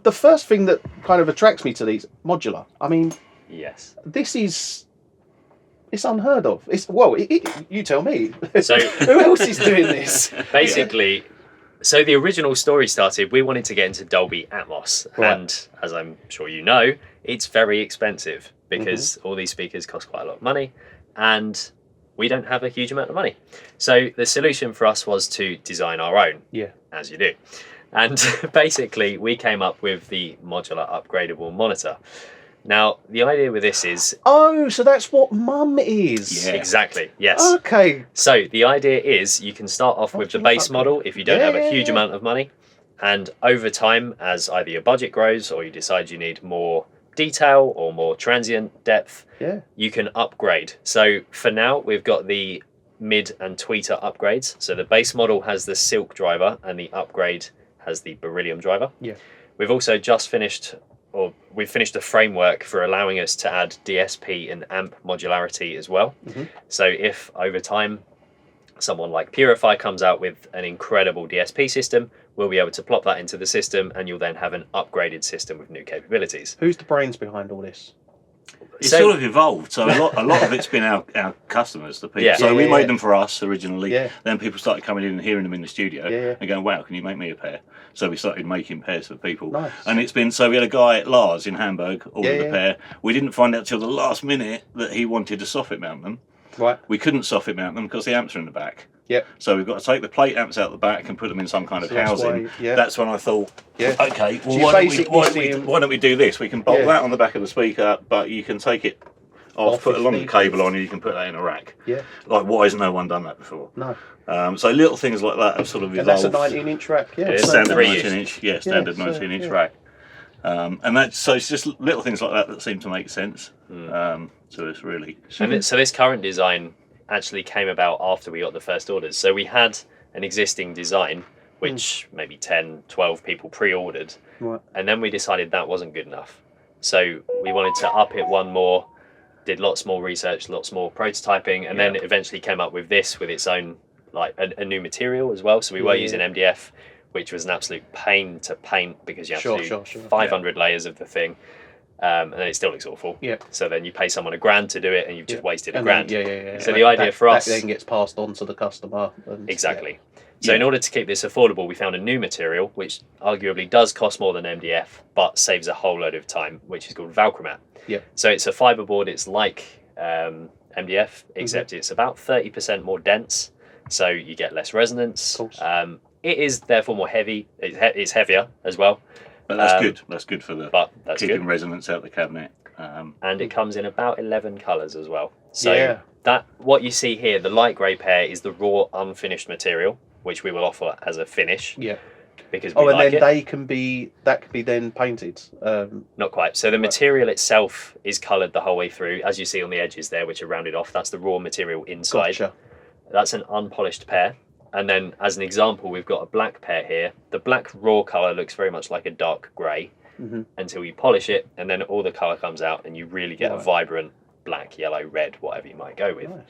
the first thing that kind of attracts me to these modular. I mean, yes, it's unheard of. You tell me. So who else is doing this? Basically, so the original story started. We wanted to get into Dolby Atmos, and as I'm sure you know, it's very expensive because all these speakers cost quite a lot of money, and we don't have a huge amount of money. So the solution for us was to design our own, as you do. And basically, we came up with the modular upgradable monitor. Now, the idea with this is... Oh, so that's what M.U.M is. Yeah. Exactly, yes. Okay. So the idea is you can start off with the base model if you don't have a huge amount of money. And over time, as either your budget grows or you decide you need more detail or more transient depth, you can upgrade. So for now, we've got the mid and tweeter upgrades. So the base model has the silk driver and the upgrade has the beryllium driver. Yeah. We've also just finished, or we've finished a framework for allowing us to add DSP and amp modularity as well. So if over time someone like Purify comes out with an incredible DSP system, we'll be able to plop that into the system and you'll then have an upgraded system with new capabilities. Who's the brains behind all this? It's sort of evolved. So a lot of it's been our customers, the people. So we made them for us originally. Then people started coming in and hearing them in the studio and going, wow, can you make me a pair? So we started making pairs for people. Nice. And it's been, so we had a guy, Lars, in Hamburg, ordered a pair. We didn't find out till the last minute that he wanted to soffit mount them. Right. We couldn't soffit mount them because the amps are in the back. Yep. So we've got to take the plate amps out the back and put them in some kind of housing. That's when I thought, okay, well, why don't we do this? We can bolt that on the back of the speaker, but you can take it off, put a longer cable on, and you can put that in a rack. Yeah. Like, why has no one done that before? No. So little things like that have sort of evolved. And that's a 19-inch rack. Yeah. Standard 19-inch. Yeah, standard 19-inch rack. And that's, so it's just little things like that that seem to make sense to us, really. And so this current design actually came about after we got the first orders. So we had an existing design which maybe 10, 12 people pre-ordered, and then we decided that wasn't good enough. So we wanted to up it one more, did lots more research, lots more prototyping, and then eventually came up with this with its own, like a new material as well. So we were using MDF, which was an absolute pain to paint because you have to do 500 layers of the thing. And then it still looks awful. Yeah. So then you pay someone $1,000 to do it, and you've just wasted $1,000. So the idea for us, that then gets passed on to the customer. Exactly. So in order to keep this affordable, we found a new material which arguably does cost more than MDF, but saves a whole load of time, which is called Valchromat. Yeah. So it's a fiberboard. It's like MDF, except it's about 30% more dense. So you get less resonance. It is therefore more heavy. It's heavier as well. But that's good. That's good for the keeping resonance out the cabinet. And it comes in about 11 colours as well. So that what you see here, the light grey pair, is the raw unfinished material, which we will offer as a finish. Yeah. Because we like it. That can be then painted. Not quite. So the material itself is coloured the whole way through, as you see on the edges there, which are rounded off. That's the raw material inside. Gotcha. That's an unpolished pair. And then, as an example, we've got a black pair here. The black raw colour looks very much like a dark grey until you polish it, and then all the colour comes out, and you really get a vibrant black, yellow, red, whatever you might go with. Nice.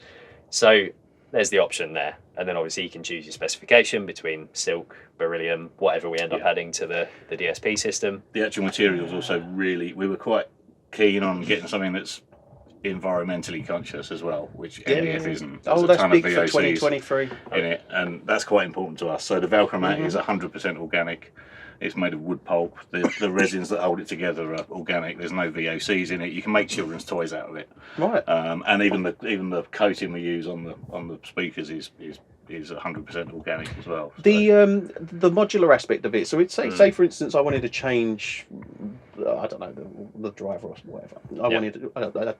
So there's the option there. And then obviously you can choose your specification between silk, beryllium, whatever we end up adding to the DSP system. The actual materials also really, we were quite keen on getting something that's environmentally conscious as well, which MDF isn't. There's that's big for 2023 in it, and that's quite important to us. So the Valchromat is 100% organic. It's made of wood pulp. The resins that hold it together are organic. There's no VOCs in it. You can make children's toys out of it. Right. And even the coating we use on the speakers is 100% organic as well. So. The modular aspect of it. So it's say for instance I wanted to change, I don't know, the driver or whatever. I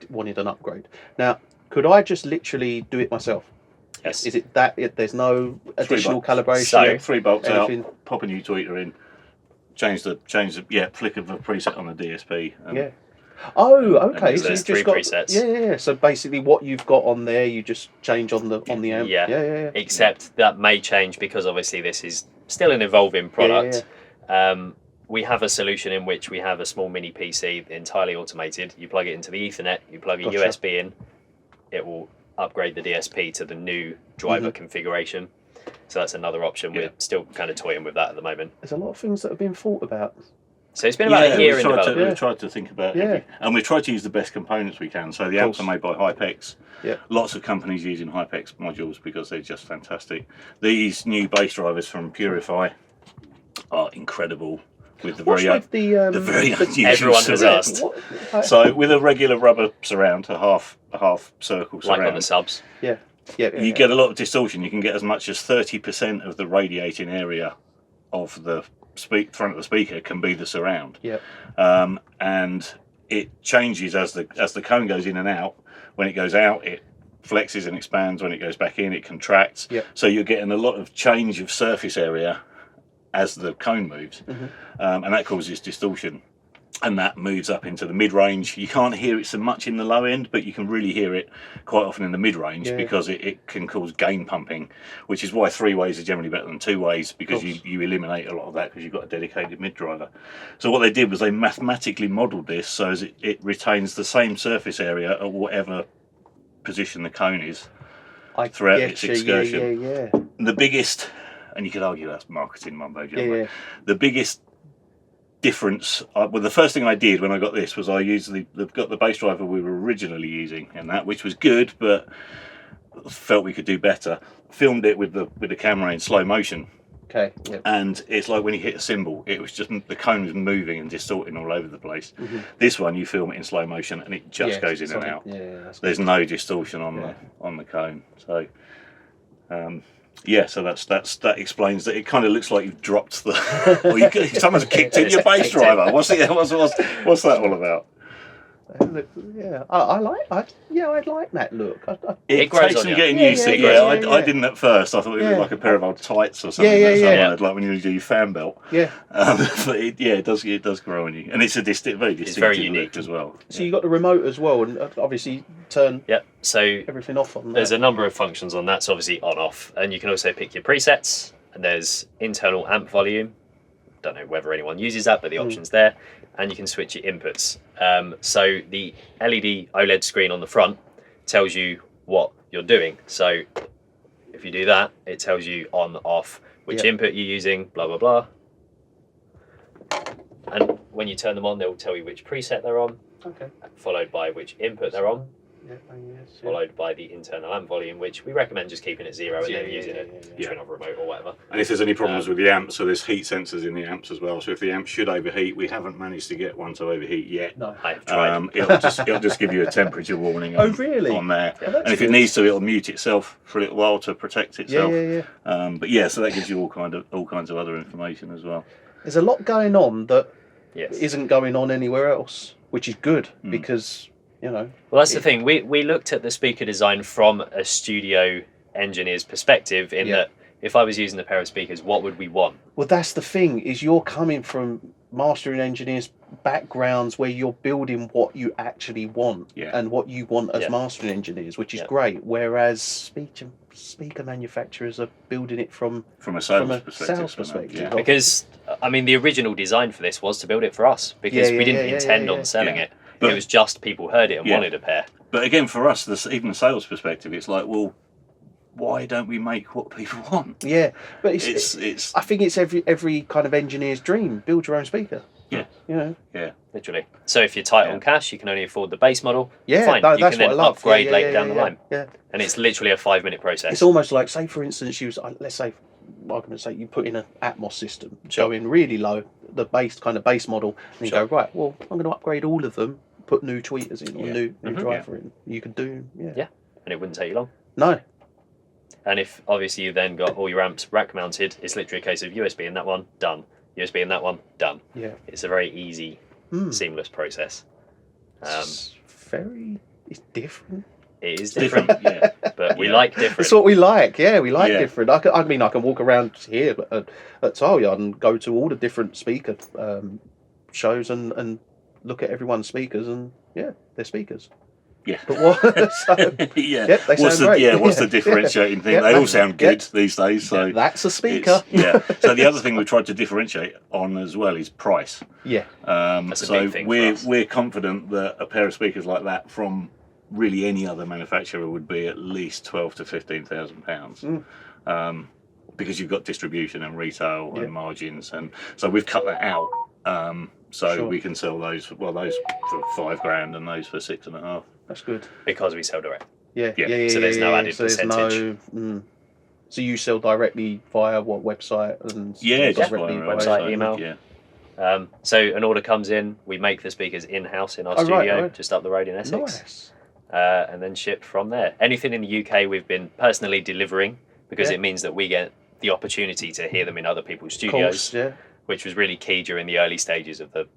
wanted an upgrade. Now, could I just literally do it myself? Yes. Is it that there's no additional calibration? So 3 bolts anything? Out, pop a new tweeter in, change the flick of a preset on the DSP. Oh, okay. So there's you've just got 3 presets. Yeah. So basically, what you've got on there, you just change on the amp. Yeah. Except that may change because obviously this is still an evolving product. We have a solution in which we have a small mini PC entirely automated. You plug it into the Ethernet, you plug a USB in, it will upgrade the DSP to the new driver configuration. So that's another option. We're still kind of toying with that at the moment. There's a lot of things that have been thought about. So it's been about a year in development. We've tried to think about and we've tried to use the best components we can. So the amps are made by Hypex. Yeah. Lots of companies using Hypex modules because they're just fantastic. These new bass drivers from Purify are incredible with the very unusual everyone has asked. So with a regular rubber surround, a half circle surround, like on the subs. You get a lot of distortion. You can get as much as 30% of the radiating area of the front of the speaker can be the surround. And it changes as the cone goes in and out. When it goes out, it flexes and expands. When it goes back in, it contracts. So you're getting a lot of change of surface area as the cone moves, and that causes distortion. And that moves up into the mid-range. You can't hear it so much in the low end, but you can really hear it quite often in the mid-range because it can cause gain pumping, which is why 3 ways are generally better than 2 ways, because you eliminate a lot of that because you've got a dedicated mid-driver. So what they did was they mathematically modelled this so as it retains the same surface area at whatever position the cone is throughout its excursion. The biggest, and you could argue that's marketing mumbo jumbo, the biggest difference, well, the first thing I did when I got this was I used got the bass driver we were originally using, and that, which was good, but felt we could do better. Filmed it with the camera in slow motion. And it's like when you hit a cymbal, it was just the cone was moving and distorting all over the place. This one, you film it in slow motion and it just goes in and out. There's no distortion on the cone. So so that explains that. It kind of looks like you've dropped the, or someone's kicked in your bass driver. What's that all about? I like that look. It takes some getting used to. I didn't at first. I thought it looked like a pair of old tights or something. Like when you do your fan belt. But it does grow on you, and it's a very distinctive very unique look as well. So you got the remote as well, and obviously turn everything off on that. There's a number of functions on that. So obviously on off, and you can also pick your presets. And there's internal amp volume. Don't know whether anyone uses that, but the option's there. And you can switch your inputs. So the LED OLED screen on the front tells you what you're doing. So if you do that, it tells you on, off, which input you're using, blah, blah, blah. And when you turn them on, they'll tell you which preset they're on, followed by which input they're on, followed by the internal amp volume, which we recommend just keeping at 0 and then using it to another remote or whatever. And if there's any problems with the amp, so there's heat sensors in the amps as well. So if the amp should overheat, we haven't managed to get one to overheat yet. No, I've tried. It'll just give you a temperature warning on there. And if it needs to, it'll mute itself for a little while to protect itself. But so that gives you all kinds of other information as well. There's a lot going on that isn't going on anywhere else, which is good because. Well, that's the thing. We looked at the speaker design from a studio engineer's perspective in that if I was using a pair of speakers, what would we want? Well, that's the thing, is you're coming from mastering engineers backgrounds where you're building what you actually want and what you want as mastering engineers, which is great. Whereas speaker manufacturers are building it from a sales perspective. Because, I mean, the original design for this was to build it for us because we didn't intend on selling it. But it was just people heard it and wanted a pair. But again, for us, even the sales perspective, it's like, well, why don't we make what people want? Yeah, but it's I think it's every kind of engineer's dream. Build your own speaker. Literally. So if you're tight on cash, you can only afford the base model. Fine. No, you can then upgrade later down the line. And it's literally a 5-minute process. It's almost like, say for instance, let's say, for argument's sake, you put in an Atmos system, go in really low, the base model, and you go, right, well, I'm going to upgrade all of them, put new tweeters in or new driver in. You could do and it wouldn't take you long. No. And if obviously you then got all your amps rack mounted, it's literally a case of USB in that one, done. USB in that one, done. It's a very easy, seamless process. It's different. It is different, but we like different. That's what we like. We like different. I can walk around here at Tileyard and go to all the different speaker shows and look at everyone's speakers, and they're speakers. But what? What's the differentiating thing? They all sound good these days. So that's a speaker. So the other thing we tried to differentiate on as well is price. That's a big thing. We're confident that a pair of speakers like that from really any other manufacturer would be at least £12,000 to £15,000, because you've got distribution and retail and margins, and so we've cut that out. So we can sell those. Well, those for $5,000 and those for $6,500. That's good. Because we sell direct. Yeah. So there's no added percentage. So you sell directly via what website and just directly via website, email. Yeah. So an order comes in, we make the speakers in-house in our studio, just up the road in Essex. Nice. And then ship from there. Anything in the UK we've been personally delivering because it means that we get the opportunity to hear them in other people's studios, which was really key during the early stages of the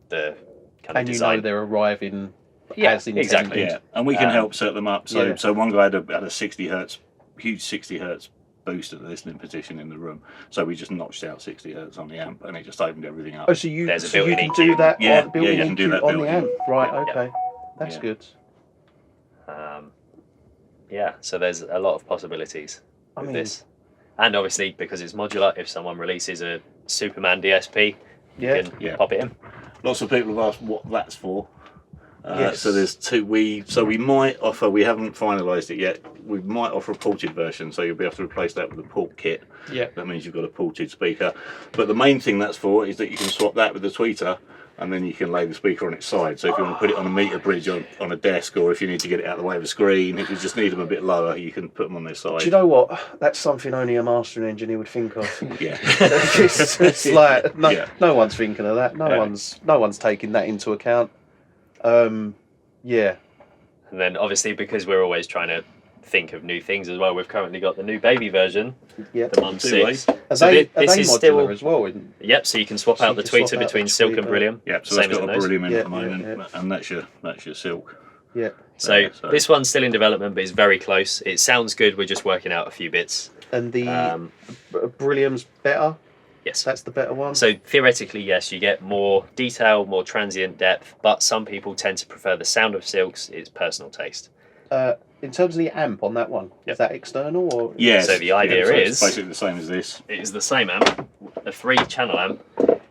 kind of design. And they're arriving as intended. Exactly. Yeah, and we can help set them up. So one guy had a 60 hertz, huge 60 hertz boost at the listening position in the room. So we just notched out 60 hertz on the amp, and it just opened everything up. Oh, so you There's a built-in can EQ. do that? Yeah, built-in you can do EQ that on the built-in. amp. Right. Okay. That's good. So there's a lot of possibilities with this. And obviously, because it's modular, if someone releases a Superman DSP, you can pop it in. Lots of people have asked what that's for. Yes. So there's two. We might offer. We haven't finalised it yet. We might offer a ported version, so you'll be able to replace that with a port kit. Yeah. That means you've got a ported speaker. But the main thing that's for is that you can swap that with the tweeter, and then you can lay the speaker on its side. So if you want to put it on a meter bridge on a desk, or if you need to get it out of the way of a screen, if you just need them a bit lower, you can put them on their side. Do you know what? That's something only a mastering engineer would think of. Yeah. it's like no one's thinking of that. No one's taking that into account. And then obviously, because we're always trying to think of new things as well, we've currently got the new baby version, the M.U.M 6. Are they modular as well? Yep, so you can swap out the tweeter between Silk and Beryllium. Yep, so that's got a Beryllium in at the moment, and that's your Silk. Yeah. So this one's still in development, but it's very close. It sounds good. We're just working out a few bits. And the Beryllium's better? Yes. That's the better one? So theoretically, yes, you get more detail, more transient depth, but some people tend to prefer the sound of Silks. It's personal taste. In terms of the amp on that one, is that external or? Yes. So the idea is it's basically the same as this. It is the same amp, a 3-channel amp,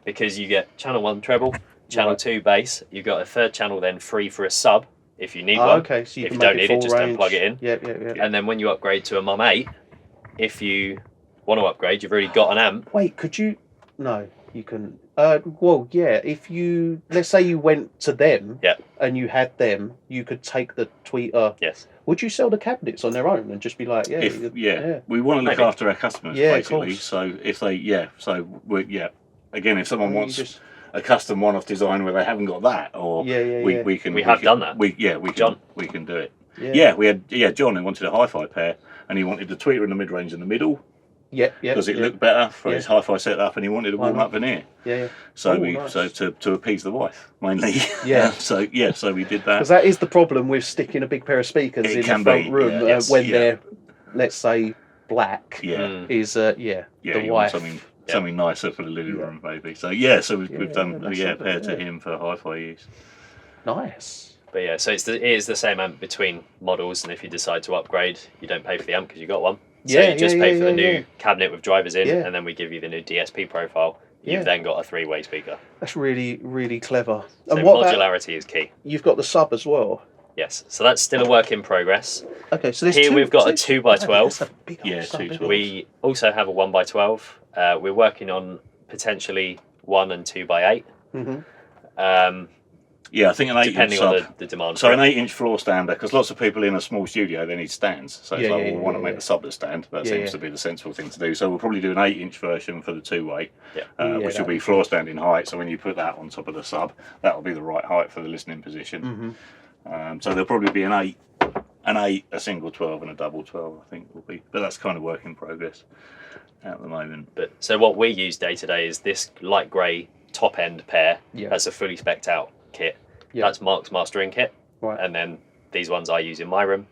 because you get channel 1 treble, channel 2 bass. You've got a third channel then free for a sub if you need one. Okay, so if you don't need it, just unplug it in. Yeah. And then when you upgrade to a M.U.M 8, if you want to upgrade, you've already got an amp. Wait, could you? No, you couldn't. Well, yeah. If you, let's say you went to them, and you had them, you could take the tweeter. Yes. Would you sell the cabinets on their own and just be like, we want to look after our customers basically. So if they, again, if someone wants a custom one-off design where they haven't got that, or we can done that. We can do it. Yeah, we had John who wanted a hi-fi pair, and he wanted the tweeter in the mid-range in the middle. Because it looked better for his hi-fi setup, and he wanted a warm-up veneer. So to appease the wife mainly. So we did that. Because that is the problem with sticking a big pair of speakers in the front room when they're, let's say, black. Is the wife. Something nicer for the living room, maybe. So we've done a pair to him for hi-fi use. Nice. But so it is the same amp between models, and if you decide to upgrade, you don't pay for the amp because you got one. So you just pay for the new cabinet with drivers in, and then we give you the new DSP profile. You've then got a 3-way speaker. That's really, really clever. So and modularity is key. You've got the sub as well. Yes, so that's still a work in progress. Okay, so here we've got a 2x12. Yeah, 2x12. We also have a 1x12. We're working on potentially 1 and 2x8. I think an 8-inch depending sub. on the demand. So an 8-inch floor stander, because lots of people in a small studio, they need stands. So it's we want to make the sub the stand. That seems to be the sensible thing to do. So we'll probably do an 8-inch version for the 2-way, which will be floor standing height. So when you put that on top of the sub, that will be the right height for the listening position. So there'll probably be an 8, a single 12, and a double 12. I think will be, but that's kind of work in progress at the moment. But so what we use day to day is this light grey top end pair. That's a fully spec'd out kit. That's Mark's mastering kit, and then these ones I use in my room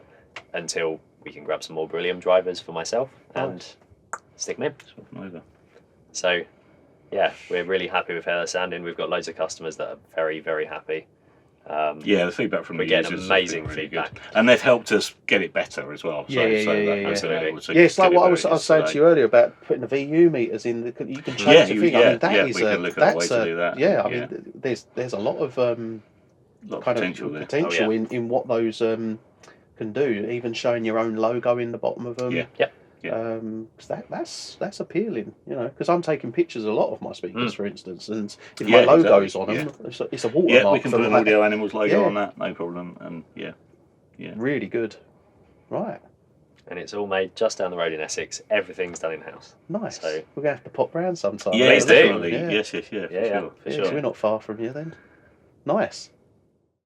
until we can grab some more Beryllium drivers for myself and stick them in. So we're really happy with how they're sounding. We've got loads of customers that are very, very happy. The feedback from the users getting amazing has been really feedback, good. And they've helped us get it better as well. Absolutely. It's like what I was saying to you earlier about putting the VU meters in. You can change the thing. I mean, that is we can look at a way to do that. I mean, there's a lot of potential in what those can do. Even showing your own logo in the bottom of them. Yeah. That's appealing, you know, because I'm taking pictures of a lot of my speakers, for instance, and if my logo's on them, it's a watermark. Yeah, we can put an Audio Animals logo on that, no problem, and yeah. Really good. Right. And it's all made just down the road in Essex. Everything's done in-house. Nice. So we're going to have to pop round sometime. Yeah, please do. Definitely. Yeah. Yes, for sure. We're not far from you then. Nice.